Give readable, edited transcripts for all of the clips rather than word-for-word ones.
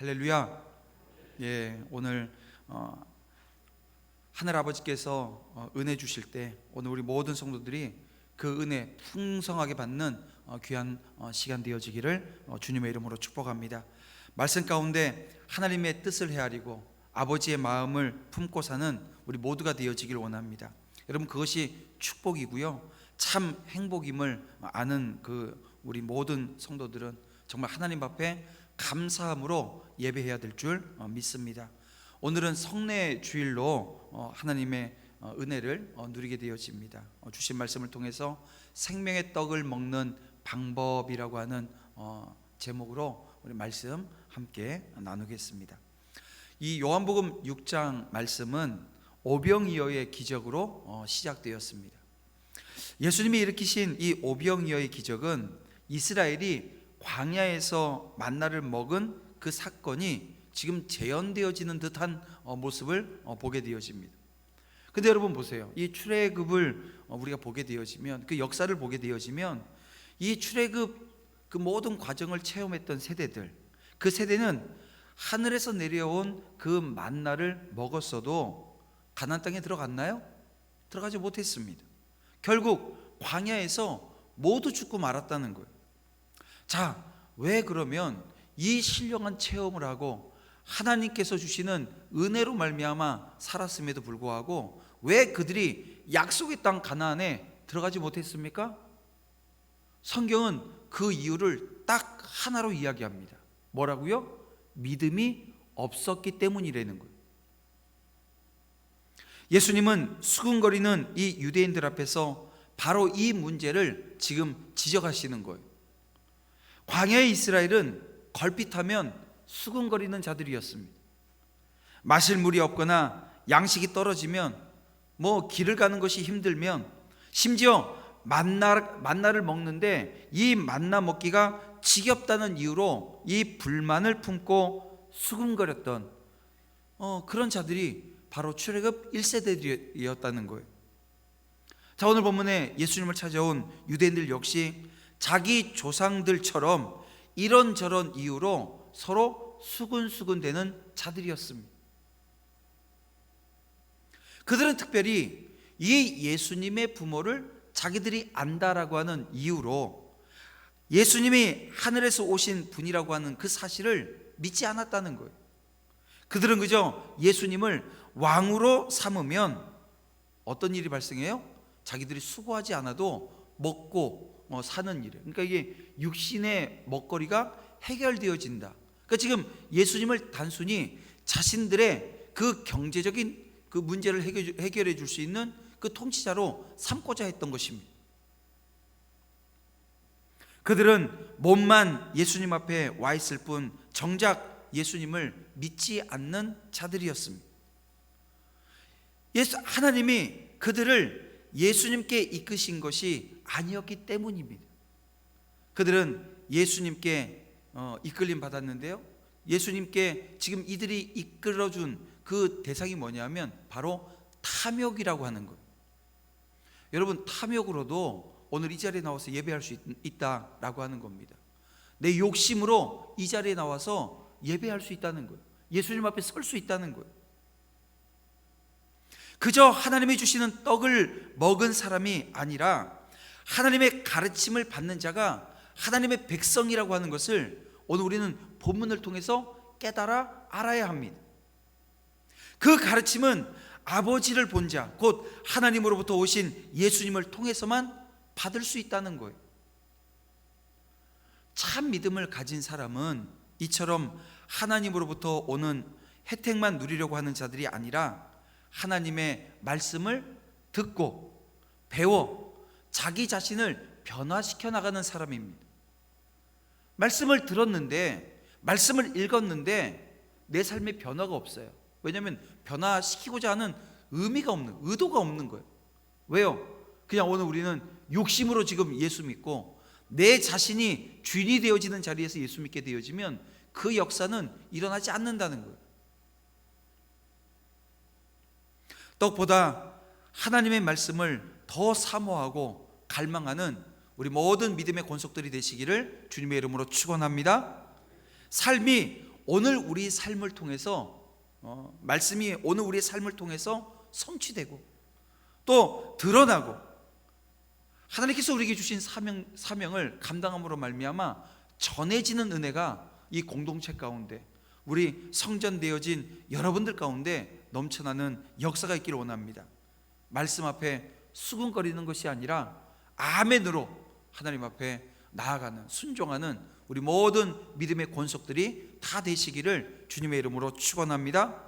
할렐루야. 예, 오늘 하늘 아버지께서 은혜 주실 때 오늘 우리 모든 성도들이 그 은혜 풍성하게 받는 귀한 시간 되어지기를 주님의 이름으로 축복합니다. 말씀 가운데 하나님의 뜻을 헤아리고 아버지의 마음을 품고 사는 우리 모두가 되어지길 원합니다. 여러분, 그것이 축복이고요, 참 행복임을 아는 우리 모든 성도들은 정말 하나님 앞에 감사함으로 예배해야 될 줄 믿습니다. 오늘은 성례 주일로 하나님의 은혜를 누리게 되어집니다. 주신 말씀을 통해서 생명의 떡을 먹는 방법이라고 하는 제목으로 우리 말씀 함께 나누겠습니다. 이 요한복음 6장 말씀은 오병이어의 기적으로 시작되었습니다. 예수님이 일으키신 이 오병이어의 기적은 이스라엘이 광야에서 만나를 먹은 그 사건이 지금 재현되어지는 듯한 모습을 보게 되어집니다. 근데 여러분 보세요. 이 출애굽을 우리가 보게 되어지면, 그 역사를 보게 되어지면, 이 출애굽 그 모든 과정을 체험했던 세대들, 그 세대는 하늘에서 내려온 그 만나를 먹었어도 가나안 땅에 들어갔나요? 들어가지 못했습니다. 결국 광야에서 모두 죽고 말았다는 거예요. 자, 왜 그러면 이 신령한 체험을 하고 하나님께서 주시는 은혜로 말미암아 살았음에도 불구하고 왜 그들이 약속의 땅 가나안에 들어가지 못했습니까? 성경은 그 이유를 딱 하나로 이야기합니다. 뭐라고요? 믿음이 없었기 때문이라는 거예요. 예수님은 수군거리는 이 유대인들 앞에서 바로 이 문제를 지금 지적하시는 거예요. 광야의 이스라엘은 걸핏하면 수군거리는 자들이었습니다. 마실 물이 없거나 양식이 떨어지면, 길을 가는 것이 힘들면, 심지어 만나를 먹는데 이 만나 먹기가 지겹다는 이유로 이 불만을 품고 수군거렸던 그런 자들이 바로 출애굽 1세대들이었다는 거예요. 자, 오늘 본문에 예수님을 찾아온 유대인들 역시 자기 조상들처럼 이런저런 이유로 서로 수군수군되는 자들이었습니다. 그들은 특별히 이 예수님의 부모를 자기들이 안다라고 하는 이유로 예수님이 하늘에서 오신 분이라고 하는 그 사실을 믿지 않았다는 거예요. 그들은 그저 예수님을 왕으로 삼으면 어떤 일이 발생해요? 자기들이 수고하지 않아도 먹고 사는 일. 그러니까 이게 육신의 먹거리가 해결되어진다. 그러니까 지금 예수님을 단순히 자신들의 그 경제적인 그 문제를 해결해 줄 수 있는 그 통치자로 삼고자 했던 것입니다. 그들은 몸만 예수님 앞에 와 있을 뿐 정작 예수님을 믿지 않는 자들이었습니다. 하나님이 그들을 예수님께 이끄신 것이 아니었기 때문입니다. 그들은 예수님께 이끌림 받았는데요, 예수님께 지금 이들이 이끌어준 그 대상이 뭐냐면 바로 탐욕이라고 하는 거예요. 여러분, 탐욕으로도 오늘 이 자리에 나와서 예배할 수 있다라고 하는 겁니다. 내 욕심으로 이 자리에 나와서 예배할 수 있다는 거예요. 예수님 앞에 설 수 있다는 거예요. 그저 하나님이 주시는 떡을 먹은 사람이 아니라 하나님의 가르침을 받는 자가 하나님의 백성이라고 하는 것을 오늘 우리는 본문을 통해서 깨달아 알아야 합니다. 그 가르침은 아버지를 본 자, 곧 하나님으로부터 오신 예수님을 통해서만 받을 수 있다는 거예요. 참 믿음을 가진 사람은 이처럼 하나님으로부터 오는 혜택만 누리려고 하는 자들이 아니라 하나님의 말씀을 듣고 배워 자기 자신을 변화시켜 나가는 사람입니다. 말씀을 들었는데, 말씀을 읽었는데 내 삶에 변화가 없어요. 왜냐하면 변화시키고자 하는 의미가 없는, 의도가 없는 거예요. 왜요? 그냥 오늘 우리는 욕심으로 지금 예수 믿고 내 자신이 주인이 되어지는 자리에서 예수 믿게 되어지면 그 역사는 일어나지 않는다는 거예요. 떡보다 하나님의 말씀을 더 사모하고 갈망하는 우리 모든 믿음의 권속들이 되시기를 주님의 이름으로 축원합니다. 삶이 오늘 우리 삶을 통해서 말씀이 오늘 우리의 삶을 통해서 성취되고 또 드러나고 하나님께서 우리에게 주신 사명을 감당함으로 말미암아 전해지는 은혜가 이 공동체 가운데 우리 성전되어진 여러분들 가운데 넘쳐나는 역사가 있기를 원합니다. 말씀 앞에 수근거리는 것이 아니라 아멘으로 하나님 앞에 나아가는 순종하는 우리 모든 믿음의 권속들이 다 되시기를 주님의 이름으로 축원합니다.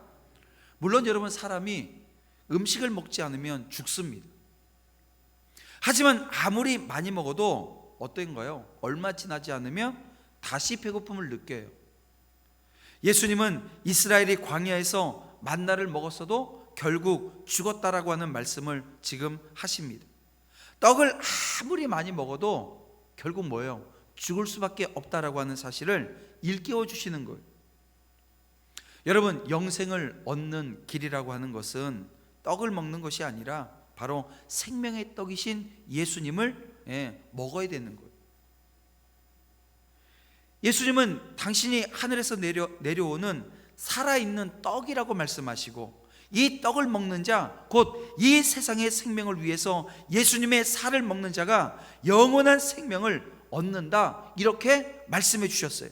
물론 여러분, 사람이 음식을 먹지 않으면 죽습니다. 하지만 아무리 많이 먹어도 어떤가요? 얼마 지나지 않으면 다시 배고픔을 느껴요. 예수님은 이스라엘이 광야에서 만나를 먹었어도 결국 죽었다라고 하는 말씀을 지금 하십니다. 떡을 아무리 많이 먹어도 결국 뭐예요? 죽을 수밖에 없다라고 하는 사실을 일깨워 주시는 거예요. 여러분, 영생을 얻는 길이라고 하는 것은 떡을 먹는 것이 아니라 바로 생명의 떡이신 예수님을 먹어야 되는 거예요. 예수님은 당신이 하늘에서 내려오는 살아있는 떡이라고 말씀하시고, 이 떡을 먹는 자, 곧 이 세상의 생명을 위해서 예수님의 살을 먹는 자가 영원한 생명을 얻는다, 이렇게 말씀해 주셨어요.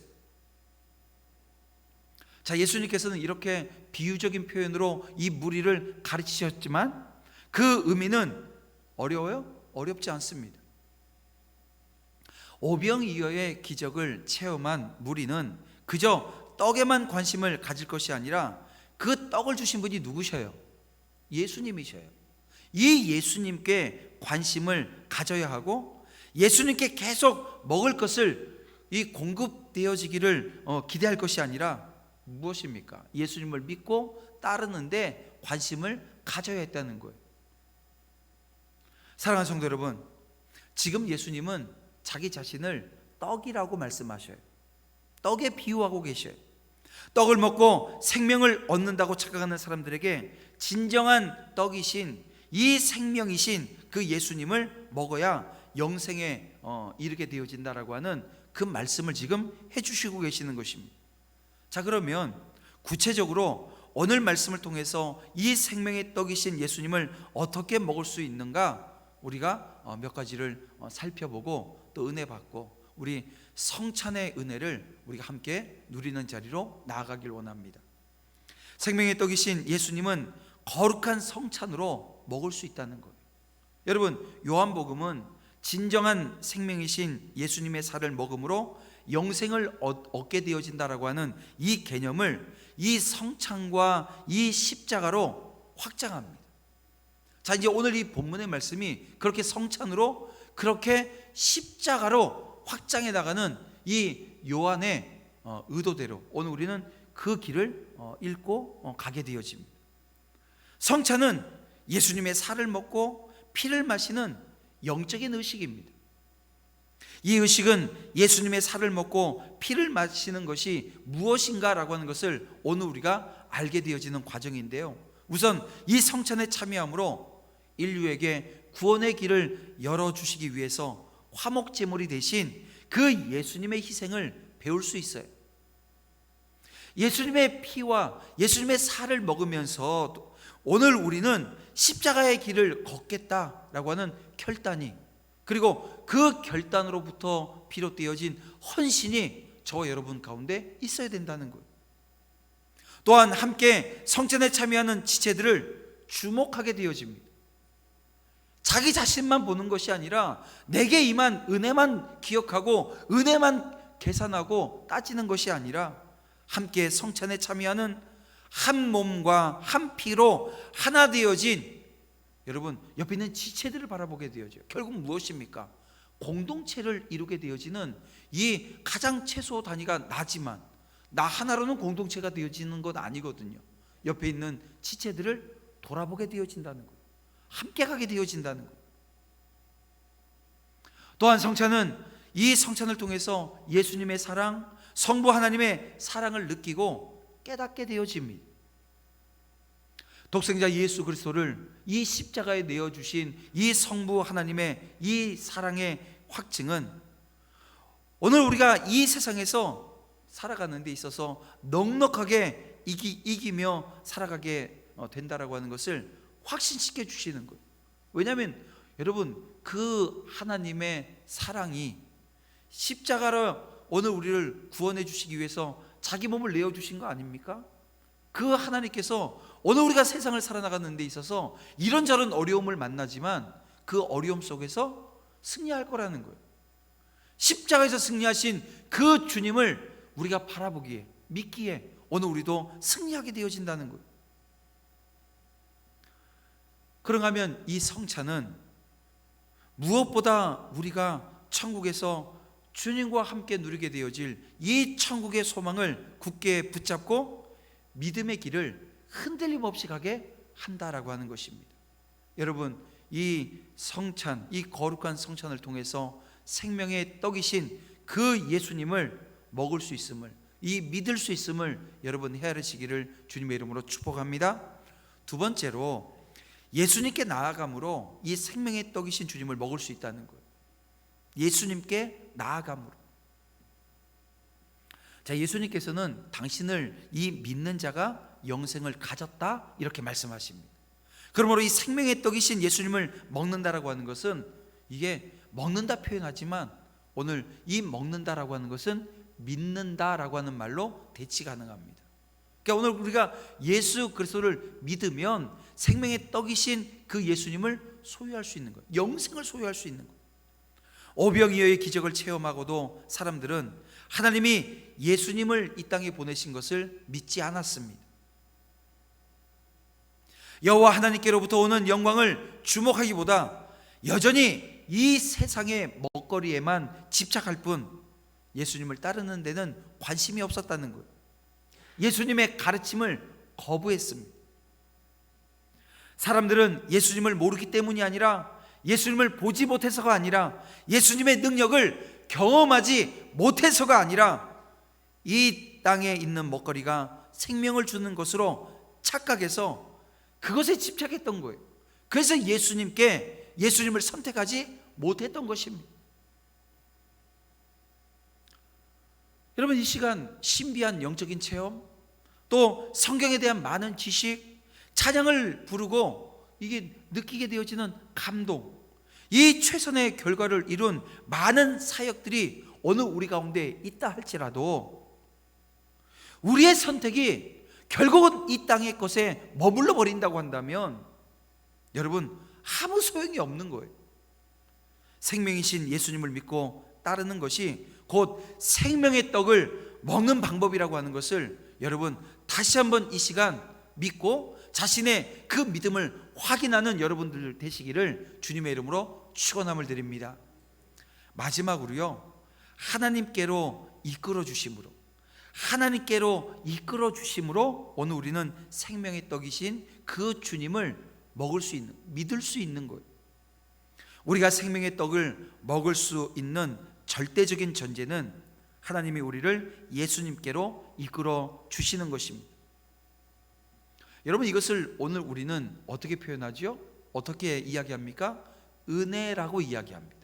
자, 예수님께서는 이렇게 비유적인 표현으로 이 무리를 가르치셨지만 그 의미는 어려워요? 어렵지 않습니다. 오병이어의 기적을 체험한 무리는 그저 떡에만 관심을 가질 것이 아니라 그 떡을 주신 분이 누구셔요? 예수님이셔요. 이 예수님께 관심을 가져야 하고 예수님께 계속 먹을 것을 이 공급되어지기를 기대할 것이 아니라 무엇입니까? 예수님을 믿고 따르는데 관심을 가져야 했다는 거예요. 사랑하는 성도 여러분, 지금 예수님은 자기 자신을 떡이라고 말씀하셔요. 떡에 비유하고 계셔요. 떡을 먹고 생명을 얻는다고 착각하는 사람들에게 진정한 떡이신, 이 생명이신 그 예수님을 먹어야 영생에 이르게 되어진다라고 하는 그 말씀을 지금 해주시고 계시는 것입니다. 자, 그러면 구체적으로 오늘 말씀을 통해서 이 생명의 떡이신 예수님을 어떻게 먹을 수 있는가, 우리가 몇 가지를 살펴보고 또 은혜 받고 우리 성찬의 은혜를 우리가 함께 누리는 자리로 나아가길 원합니다. 생명의 떡이신 예수님은 거룩한 성찬으로 먹을 수 있다는 거예요. 여러분, 요한복음은 진정한 생명이신 예수님의 살을 먹음으로 영생을 얻게 되어진다라고 하는 이 개념을 이 성찬과 이 십자가로 확장합니다. 자, 이제 오늘 이 본문의 말씀이 그렇게 성찬으로, 그렇게 십자가로 확장해 나가는 이 요한의 의도대로 오늘 우리는 그 길을 읽고 가게 되어집니다. 성찬은 예수님의 살을 먹고 피를 마시는 영적인 의식입니다. 이 의식은 예수님의 살을 먹고 피를 마시는 것이 무엇인가라고 하는 것을 오늘 우리가 알게 되어지는 과정인데요, 우선 이 성찬에 참여함으로 인류에게 구원의 길을 열어주시기 위해서 화목제물이 되신 그 예수님의 희생을 배울 수 있어요. 예수님의 피와 예수님의 살을 먹으면서 오늘 우리는 십자가의 길을 걷겠다라고 하는 결단이, 그리고 그 결단으로부터 비롯되어진 헌신이 저와 여러분 가운데 있어야 된다는 거예요. 또한 함께 성찬에 참여하는 지체들을 주목하게 되어집니다. 자기 자신만 보는 것이 아니라 내게 임한 은혜만 기억하고 은혜만 계산하고 따지는 것이 아니라 함께 성찬에 참여하는 한 몸과 한 피로 하나 되어진, 여러분, 옆에 있는 지체들을 바라보게 되어져요. 결국 무엇입니까? 공동체를 이루게 되어지는 이 가장 최소 단위가 나지만 나 하나로는 공동체가 되어지는 것 아니거든요. 옆에 있는 지체들을 돌아보게 되어진다는 거예요. 함께 가게 되어진다는 거예요. 또한 성찬은 이 성찬을 통해서 예수님의 사랑, 성부 하나님의 사랑을 느끼고 깨닫게 되어집니다. 독생자 예수 그리스도를 이 십자가에 내어주신 이 성부 하나님의 이 사랑의 확증은 오늘 우리가 이 세상에서 살아가는 데 있어서 넉넉하게 이기며 살아가게 된다라고 하는 것을 확신시켜 주시는 거예요. 왜냐하면 여러분, 그 하나님의 사랑이 십자가로 오늘 우리를 구원해 주시기 위해서 자기 몸을 내어 주신 거 아닙니까? 그 하나님께서 오늘 우리가 세상을 살아나가는 데 있어서 이런저런 어려움을 만나지만 그 어려움 속에서 승리할 거라는 거예요. 십자가에서 승리하신 그 주님을 우리가 바라보기에, 믿기에 오늘 우리도 승리하게 되어진다는 거예요. 그런가 하면 이 성찬은 무엇보다 우리가 천국에서 주님과 함께 누리게 되어질 이 천국의 소망을 굳게 붙잡고 믿음의 길을 흔들림 없이 가게 한다라고 하는 것입니다. 여러분, 이 성찬, 이 거룩한 성찬을 통해서 생명의 떡이신 그 예수님을 먹을 수 있음을, 이 믿을 수 있음을 여러분 헤아리시기를 주님의 이름으로 축복합니다. 두 번째로, 예수님께 나아감으로 이 생명의 떡이신 주님을 먹을 수 있다는 거예요. 예수님께 나아감으로. 자, 예수님께서는 당신을 이 믿는 자가 영생을 가졌다 이렇게 말씀하십니다. 그러므로 이 생명의 떡이신 예수님을 먹는다라고 하는 것은, 이게 먹는다 표현하지만 오늘 이 먹는다라고 하는 것은 믿는다라고 하는 말로 대치 가능합니다. 그러니까 오늘 우리가 예수 그리스도를 믿으면 생명의 떡이신 그 예수님을 소유할 수 있는 거예요. 영생을 소유할 수 있는 거예요. 오병이어의 기적을 체험하고도 사람들은 하나님이 예수님을 이 땅에 보내신 것을 믿지 않았습니다. 여호와 하나님께로부터 오는 영광을 주목하기보다 여전히 이 세상의 먹거리에만 집착할 뿐 예수님을 따르는 데는 관심이 없었다는 거예요. 예수님의 가르침을 거부했습니다. 사람들은 예수님을 모르기 때문이 아니라, 예수님을 보지 못해서가 아니라, 예수님의 능력을 경험하지 못해서가 아니라 이 땅에 있는 먹거리가 생명을 주는 것으로 착각해서 그것에 집착했던 거예요. 그래서 예수님을 선택하지 못했던 것입니다. 여러분, 이 시간 신비한 영적인 체험, 또 성경에 대한 많은 지식, 찬양을 부르고 이게 느끼게 되어지는 감동, 이 최선의 결과를 이룬 많은 사역들이 오늘 우리 가운데 있다 할지라도 우리의 선택이 결국은 이 땅의 것에 머물러 버린다고 한다면 여러분, 아무 소용이 없는 거예요. 생명이신 예수님을 믿고 따르는 것이 곧 생명의 떡을 먹는 방법이라고 하는 것을 여러분 다시 한번 이 시간 믿고 자신의 그 믿음을 확인하는 여러분들 되시기를 주님의 이름으로 축원함을 드립니다. 마지막으로요, 하나님께로 이끌어 주심으로 오늘 우리는 생명의 떡이신 그 주님을 먹을 수 있는, 믿을 수 있는 거예요. 우리가 생명의 떡을 먹을 수 있는 절대적인 전제는 하나님이 우리를 예수님께로 이끌어 주시는 것입니다. 여러분, 이것을 오늘 우리는 어떻게 표현하죠? 어떻게 이야기합니까? 은혜라고 이야기합니다.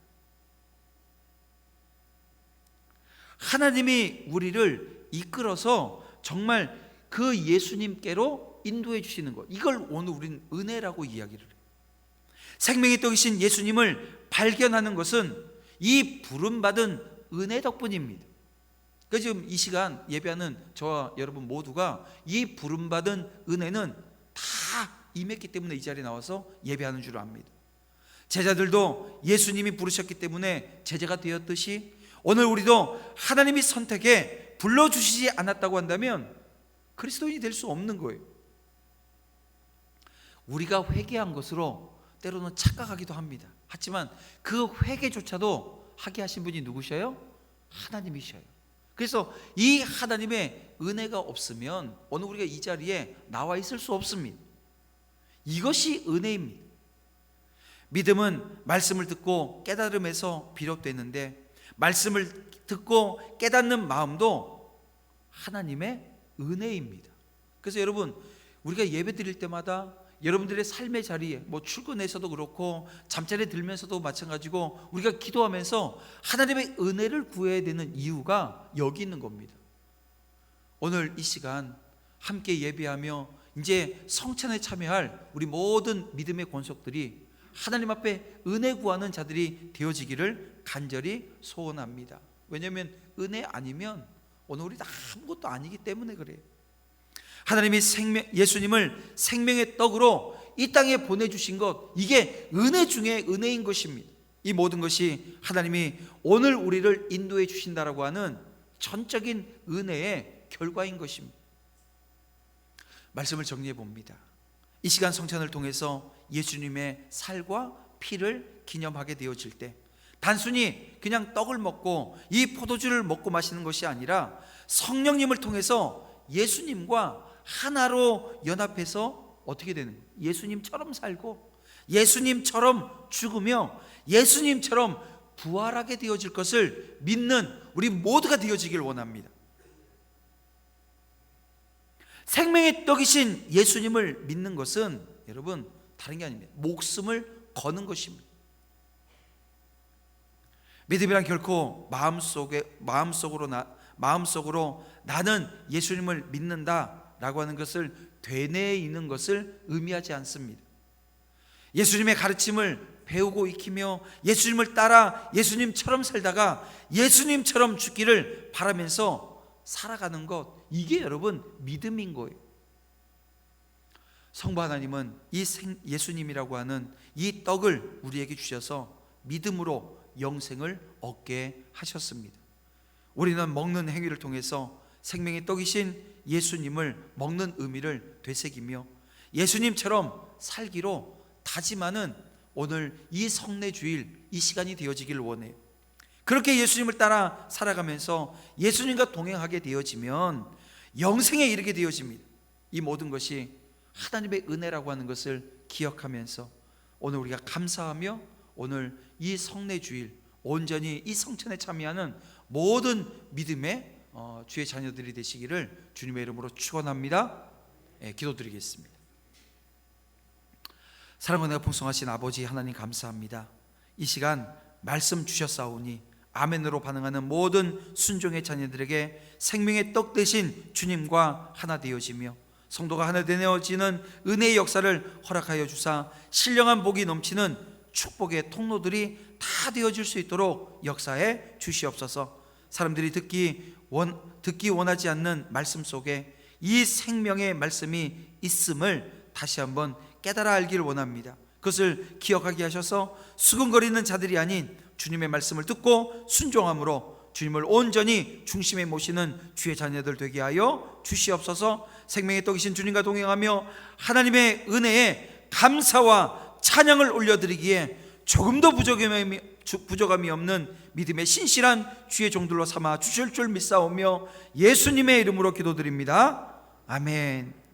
하나님이 우리를 이끌어서 정말 그 예수님께로 인도해 주시는 것, 이걸 오늘 우리는 은혜라고 이야기를 해요. 생명의 떡이신 예수님을 발견하는 것은 이 부름받은 은혜 덕분입니다. 그래서 지금 이 시간 예배하는 저와 여러분 모두가 이 부름받은 은혜는 다 임했기 때문에 이 자리에 나와서 예배하는 줄 압니다. 제자들도 예수님이 부르셨기 때문에 제자가 되었듯이 오늘 우리도 하나님이 선택해 불러주시지 않았다고 한다면 그리스도인이 될 수 없는 거예요. 우리가 회개한 것으로 때로는 착각하기도 합니다. 하지만 그 회개조차도 하게 하신 분이 누구셔요? 하나님이셔요. 그래서 이 하나님의 은혜가 없으면 오늘 우리가 이 자리에 나와 있을 수 없습니다. 이것이 은혜입니다. 믿음은 말씀을 듣고 깨달음에서 비롯되는데 말씀을 듣고 깨닫는 마음도 하나님의 은혜입니다. 그래서 여러분, 우리가 예배 드릴 때마다 여러분들의 삶의 자리에 출근해서도 그렇고 잠자리에 들면서도 마찬가지고 우리가 기도하면서 하나님의 은혜를 구해야 되는 이유가 여기 있는 겁니다. 오늘 이 시간 함께 예배하며 이제 성찬에 참여할 우리 모든 믿음의 권속들이 하나님 앞에 은혜 구하는 자들이 되어지기를 간절히 소원합니다. 왜냐하면 은혜 아니면 오늘 우리 아무것도 아니기 때문에 그래요. 하나님이 예수님을 생명의 떡으로 이 땅에 보내주신 것, 이게 은혜 중에 은혜인 것입니다. 이 모든 것이 하나님이 오늘 우리를 인도해 주신다라고 하는 전적인 은혜의 결과인 것입니다. 말씀을 정리해 봅니다. 이 시간 성찬을 통해서 예수님의 살과 피를 기념하게 되어질 때 단순히 그냥 떡을 먹고 이 포도주를 먹고 마시는 것이 아니라 성령님을 통해서 예수님과 하나로 연합해서 어떻게 되는 거예요? 예수님처럼 살고 예수님처럼 죽으며 예수님처럼 부활하게 되어질 것을 믿는 우리 모두가 되어지길 원합니다. 생명의 떡이신 예수님을 믿는 것은 여러분 다른 게 아닙니다. 목숨을 거는 것입니다. 믿음이란 결코 마음속으로 나는 예수님을 믿는다라고 하는 것을 되뇌이는 것을 의미하지 않습니다. 예수님의 가르침을 배우고 익히며 예수님을 따라 예수님처럼 살다가 예수님처럼 죽기를 바라면서 살아가는 것, 이게 여러분 믿음인 거예요. 성부 하나님은 이 예수님이라고 하는 이 떡을 우리에게 주셔서 믿음으로 영생을 얻게 하셨습니다. 우리는 먹는 행위를 통해서 생명의 떡이신 예수님을 먹는 의미를 되새기며 예수님처럼 살기로 다짐하는 오늘 이 성례주일 이 시간이 되어지길 원해요. 그렇게 예수님을 따라 살아가면서 예수님과 동행하게 되어지면 영생에 이르게 되어집니다. 이 모든 것이 하나님의 은혜라고 하는 것을 기억하면서 오늘 우리가 감사하며 오늘 이 성례주일 온전히 이 성찬에 참여하는 모든 믿음의 주의 자녀들이 되시기를 주님의 이름으로 축원합니다. 기도드리겠습니다. 사랑과 은혜가 풍성하신 아버지 하나님 감사합니다. 이 시간 말씀 주셨사오니 아멘으로 반응하는 모든 순종의 자녀들에게 생명의 떡 되신 주님과 하나 되어지며 성도가 하나 되어지는 은혜의 역사를 허락하여 주사 신령한 복이 넘치는 축복의 통로들이 다 되어질 수 있도록 역사해 주시옵소서. 사람들이 듣기 원하지 않는 말씀 속에 이 생명의 말씀이 있음을 다시 한번 깨달아 알기를 원합니다. 그것을 기억하게 하셔서 수근거리는 자들이 아닌 주님의 말씀을 듣고 순종함으로 주님을 온전히 중심에 모시는 주의 자녀들 되게 하여 주시옵소서. 생명의 떡이신 주님과 동행하며 하나님의 은혜에 감사와 찬양을 올려드리기에 조금도 부족함이 없는 믿음의 신실한 주의 종들로 삼아 주실 줄 믿사오며 예수님의 이름으로 기도드립니다. 아멘.